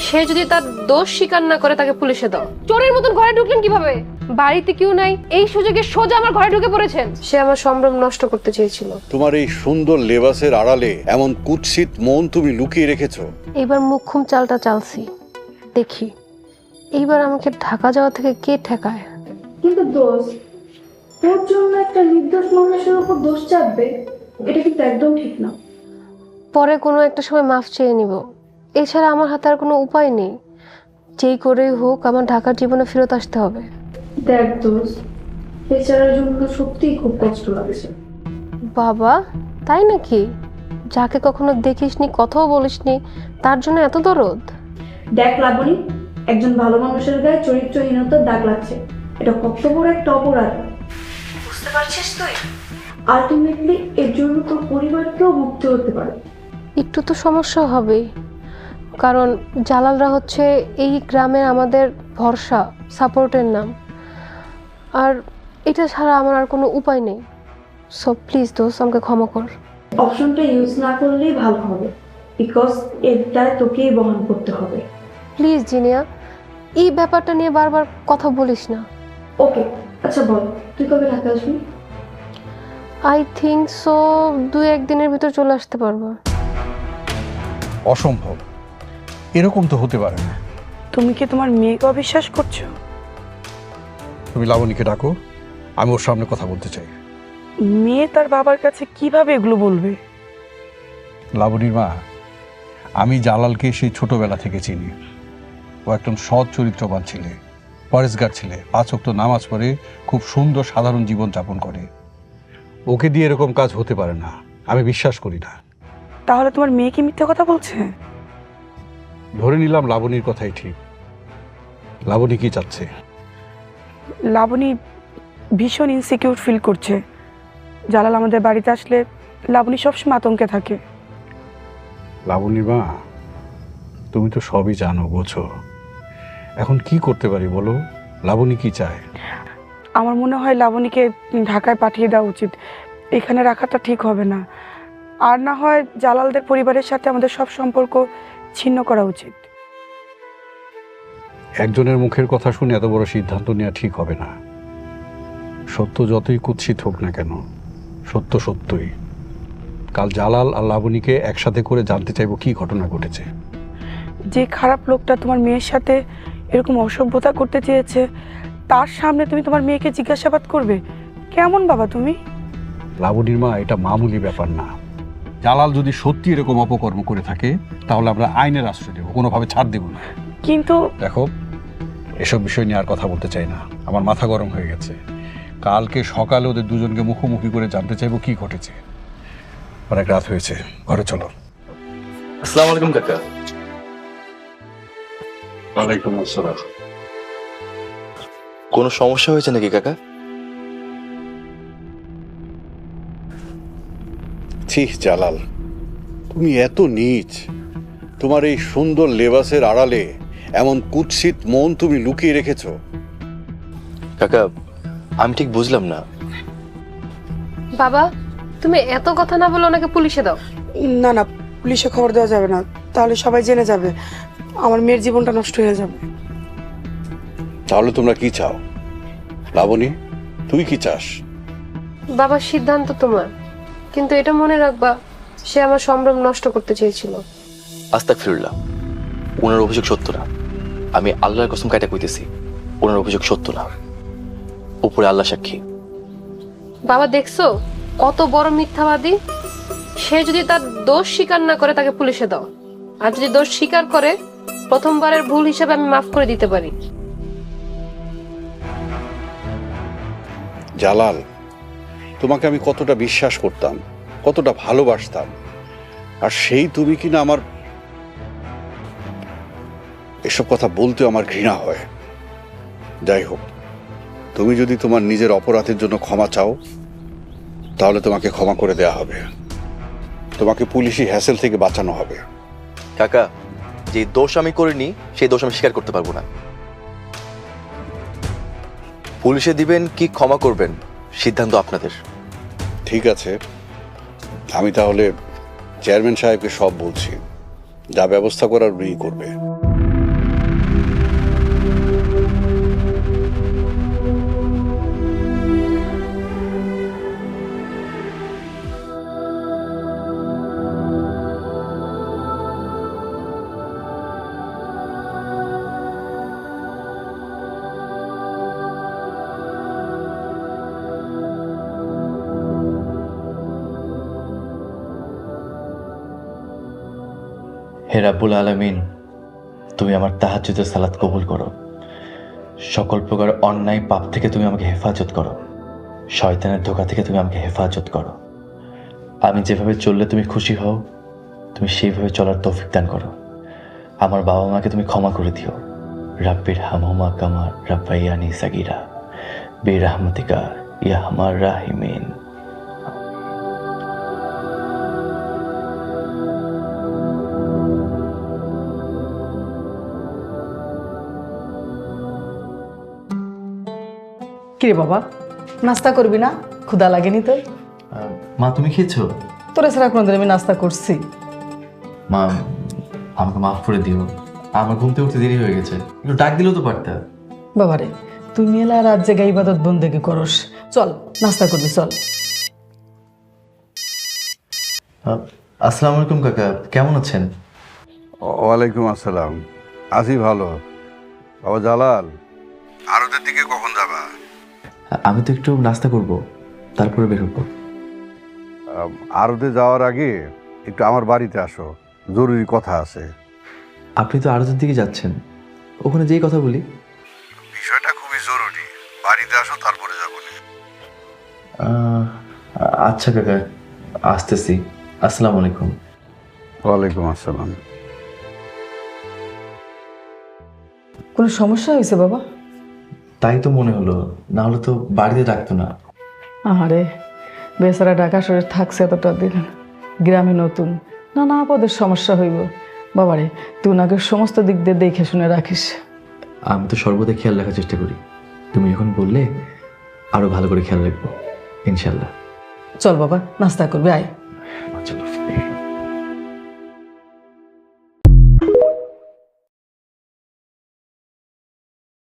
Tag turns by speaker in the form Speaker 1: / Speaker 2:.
Speaker 1: সে যদি তার দোষ স্বীকার না করে তাকে পুলিশে দাও। চোরের মতন ঘরে ঢুকলেন কিভাবে? বাড়িতে কেউ নাই, এই সুযোগে সোজা আমার ঘরে ঢুকে পড়েছেন। সে আমার সম্ভ্রম নষ্ট করতে চেয়েছিল।
Speaker 2: তোমার এই সুন্দর লেবাসের আড়ালে এমন কুৎসিত মন তুমি লুকিয়ে রেখেছো।
Speaker 1: এবার মুখ্যম চালটা চালছি, দেখি এইবার আমাকে ঢাকা যাওয়া থেকে কে ঠেকায়।
Speaker 3: কিন্তু দোষ, তোর জন্য একটা নির্দোষ মানুষের উপর দোষ চাপবে, এটা কিন্তু একদম ঠিক না।
Speaker 1: পরে কোনো একটা সময় মাফ চেয়ে নিব, এছাড়া আমার হাতে আর কোনো উপায় নেই। যেই করেই হোক আমার ঢাকার জীবনে ফেরত আসতে হবে।
Speaker 3: দেখ দোষ, বেচারার জন্য সত্যিই খুব কষ্ট লাগছে।
Speaker 1: বাবা, তাই নাকি? যাকে কখনো দেখিসনি, কথাও বলিসনি, তার জন্য এত দরদ?
Speaker 3: দেখ লাবণী, একজন ভালো মানুষের গায়ে চরিত্রহীনতার দাগ লাগছে, এটা কত বড় একটা অপরাধ, বুঝতে পারছিস তুই? আলটিমেটলি এর জন্য তোর পরিবারকেও ভুগতে হতে পারে।
Speaker 1: একটু তো সমস্যা হবেই, কারণ জালালরা হচ্ছে এই গ্রামে আমাদের ভরসা, সাপোর্টের নাম। আর এটা ছাড়া আমার আর কোনো উপায় নেই। সো প্লিজ দোস্ত, আমাকে ক্ষমা কর।
Speaker 3: অপশনটা ইউজ না করলেই ভালো হবে, বিকজ এর দায় তোকেই বহন করতে হবে।
Speaker 1: প্লিজ জিনিয়া, এই ব্যাপারটা নিয়ে বারবার কথা বলিস না।
Speaker 3: ওকে, আচ্ছা বল, তুই কবে ঢাকা আসবি?
Speaker 1: আই থিঙ্ক সো 2-1 দিনের ভিতর চলে আসতে পারবো।
Speaker 4: অসম্ভব, এরকম তো হতে পারে না।
Speaker 5: তুমি কি তোমার মেয়েকে অবিশ্বাস করছো?
Speaker 4: তুমি লাবণীকে ডাকো, আমি ওর সামনে কথা বলতে চাই।
Speaker 5: মেয়ে তার বাবার কাছে কিভাবে এগুলো বলবে?
Speaker 4: লাবণীর মা, আমি জালালকে সেই ছোটবেলা থেকে চিনি। ও একদম সৎ চরিত্রবান ছেলে, পরেশগার ছেলে, 5 ওয়াক্ত নামাজ পড়ে, খুব সুন্দর সাধারণ জীবন যাপন করে। ওকে দিয়ে এরকম কাজ হতে পারে না, আমি বিশ্বাস করি না।
Speaker 5: তাহলে তোমার মেয়ে কি মিথ্যে কথা বলছে?
Speaker 4: ধরে নিলাম লাবণীর কথাই ঠিক। লাবণী কি চাচ্ছে?
Speaker 5: লাবণী ভীষণ ইনসিকিউর ফিল করছে। জালাল আমাদের বাড়িতে আসলে লাবণী সবসময় আতঙ্কে থাকে।
Speaker 4: লাবণীর মা, তুমি তো সবই জানো, বোঝো। এখন কি করতে পারি বলো? লাবণী কি চায়?
Speaker 5: আমার মনে হয় লাবণীকে ঢাকায় পাঠিয়ে দেওয়া উচিত, এখানে রাখাটা ঠিক হবে না। আর না হয় জালালদের পরিবারের সাথে আমাদের সব সম্পর্ক ছিন্ন করা উচিত।
Speaker 4: একজনের মুখের কথা শুনে এত বড় সিদ্ধান্ত নেওয়া ঠিক হবে না। সত্য যতই কুৎসিত হোক না কেন, সত্য সত্যই। কাল জালাল আর লাবণীকে একসাথে করে জানতে চাইবো কি ঘটনা ঘটেছে।
Speaker 5: যে খারাপ লোকটা তোমার মেয়ের সাথে এরকম অসভ্যতা করতে চেয়েছে, তার সামনে তুমি তোমার মেয়েকে জিজ্ঞাসাবাদ করবে? কেমন বাবা তুমি?
Speaker 4: লাবণীর মা, এটা মামুলি ব্যাপার না। জালাল যদি সত্যি এরকম অপকর্ম করে থাকে, তাহলে আমরা আইনের আশ্রয় দেবো, কোনোভাবে ছাড় দেব না।
Speaker 5: কিন্তু
Speaker 4: দেখো, এসব বিষয় নিয়ে আর কথা বলতে চাই না, আমার মাথা গরম হয়ে গেছে। কালকে সকালে ওদের দুজনকে মুখোমুখি করে জানতে চাইবো কি ঘটেছে। অনেক রাত হয়েছে, ঘরে চলো।
Speaker 6: আসসালামু আলাইকুম কাকা।
Speaker 4: ওয়ালাইকুম আসসালাম।
Speaker 6: কোনো সমস্যা হয়েছে নাকি কাকা?
Speaker 2: ছি জালাল, তুমি এত নীচ। তোমার এই সুন্দর লেবাসের আড়ালে এমন কুৎসিত মন তুমি লুকিয়ে রেখেছো।
Speaker 6: কাকা, আমি ঠিক বুঝলাম না।
Speaker 1: বাবা, তুমি এত কথা না বলে ওনাকে পুলিশে দাও।
Speaker 5: না না, পুলিশে খবর দেওয়া যাবে না, তাহলে সবাই জেনে যাবে, আমার মেয়ের জীবনটা নষ্ট হয়ে যাবে।
Speaker 2: তাহলে তোমরা কি চাও? লাবণী, তুই কি চাস?
Speaker 1: বাবার সিদ্ধান্ত তোমার, কিন্তু এটা মনে রাখবা, সে আমার সম্ভ্রম নষ্ট করতে চেয়েছিল।
Speaker 6: আস্তাগফিরুল্লাহ, ওনার অভিযোগ সত্য না। আমি আল্লাহর কসম কাইটা কইতেছি, ওনার অভিযোগ সত্য না। উপরে আল্লাহ সাক্ষী।
Speaker 1: বাবা দেখছো কত বড় মিথ্যাবাদী। সে যদি তার দোষ স্বীকার না করে তাকে পুলিশে দাও, আর যদি দোষ স্বীকার করে, প্রথমবারের ভুল হিসেবে আমি মাফ করে দিতে পারি।
Speaker 2: জালাল, তোমাকে আমি কতটা বিশ্বাস করতাম, কতটা ভালোবাসতাম, আর সেই তুমি কিনা আমার এসব কথা বলতে আমার ঘৃণা হয়। যাই হোক, তুমি যদি তোমার নিজের অপরাধের জন্য ক্ষমা চাও, তাহলে তোমাকে ক্ষমা করে দেয়া হবে, তোমাকে পুলিশি হ্যাসেল থেকে বাঁচানো হবে।
Speaker 6: কাকা, যে দোষ আমি করিনি সেই দোষ আমি স্বীকার করতে পারবো না। পুলিশে দিবেন কি ক্ষমা করবেন, সিদ্ধান্ত আপনাদের।
Speaker 2: ঠিক আছে, আমি তাহলে চেয়ারম্যান সাহেবকে সব বলছি, যা ব্যবস্থা করার উনিই করবে।
Speaker 6: হে রাব্বুল আলামিন, তুমি আমার তাহাজ্জুদের সালাত কবুল করো। সকল প্রকার অন্যায় পাপ থেকে তুমি আমাকে হেফাজত করো। শয়তানের ধোঁকা থেকে তুমি আমাকে হেফাজত করো। আমি যেভাবে চললে তুমি খুশি হও, তুমি সেইভাবে চলার তৌফিক দান করো। আমার বাবা মাকে তুমি ক্ষমা করে দিও। রাব্বির হামহুমা কামা রাব্বায়ানি সাগীরা বিরহমাতিকা ইয়া আরহামার রাহিমিন।
Speaker 7: কিরে বাবা, নাস্তা করবি না? ক্ষুধা লাগেনি তোর?
Speaker 6: মা তুমি খেয়েছো?
Speaker 7: তোরা ছাড়া কোনোদিন আমি নাস্তা করছি?
Speaker 6: মা আমাকে মাফ করে দিও, আমার ঘুমতে উঠতে দেরি হয়ে গেছে, একটু ডাক দিলেও তো পারতা।
Speaker 7: বাবারে, তুই মেলা রাত জেগে ইবাদত বন্দেগি করস, চল নাস্তা করবি চল।
Speaker 6: আসসালামু আলাইকুম কাকা, কেমন আছেন?
Speaker 2: ওয়ালাইকুম আসসালাম। আছি ভালো। বাবা জালাল, আরতের দিকে কখন যাবা?
Speaker 6: আমি তো একটু নাস্তা করব, তারপরে বের হবো।
Speaker 2: আরতে যাওয়ার আগে একটু আমার বাড়িতে আসো, জরুরি কথা আছে।
Speaker 6: আপনি তো আরতের দিকে যাচ্ছেন, ওখানে যেই কথা বলি।
Speaker 2: বিষয়টা খুবই জরুরি, বাড়িতে আসো তারপরে যাবো।
Speaker 6: আচ্ছা কাকা, আসতেছি। আসসালামু আলাইকুম।
Speaker 2: ওয়ালাইকুম আসসালাম।
Speaker 7: কোনো সমস্যা হয়েছে বাবা?
Speaker 6: তাই তো মনে হলো, না হলে তো বাড়িতে ডাকতো না।
Speaker 7: আরে বেচারা ঢাকা শহরে থাকছে এতটা দিন, গ্রামে নতুন, নানা পদের সমস্যা হইব। বাবারে, তুই ওনাকে সমস্ত দিক দিয়ে দেখে শুনে রাখিস।
Speaker 6: আমি তো সর্বদা খেয়াল রাখার চেষ্টা করি, তুমি যখন বললে আরো ভালো করে খেয়াল রাখবো ইনশাল্লাহ।
Speaker 7: চল বাবা, নাস্তা করবি আয়।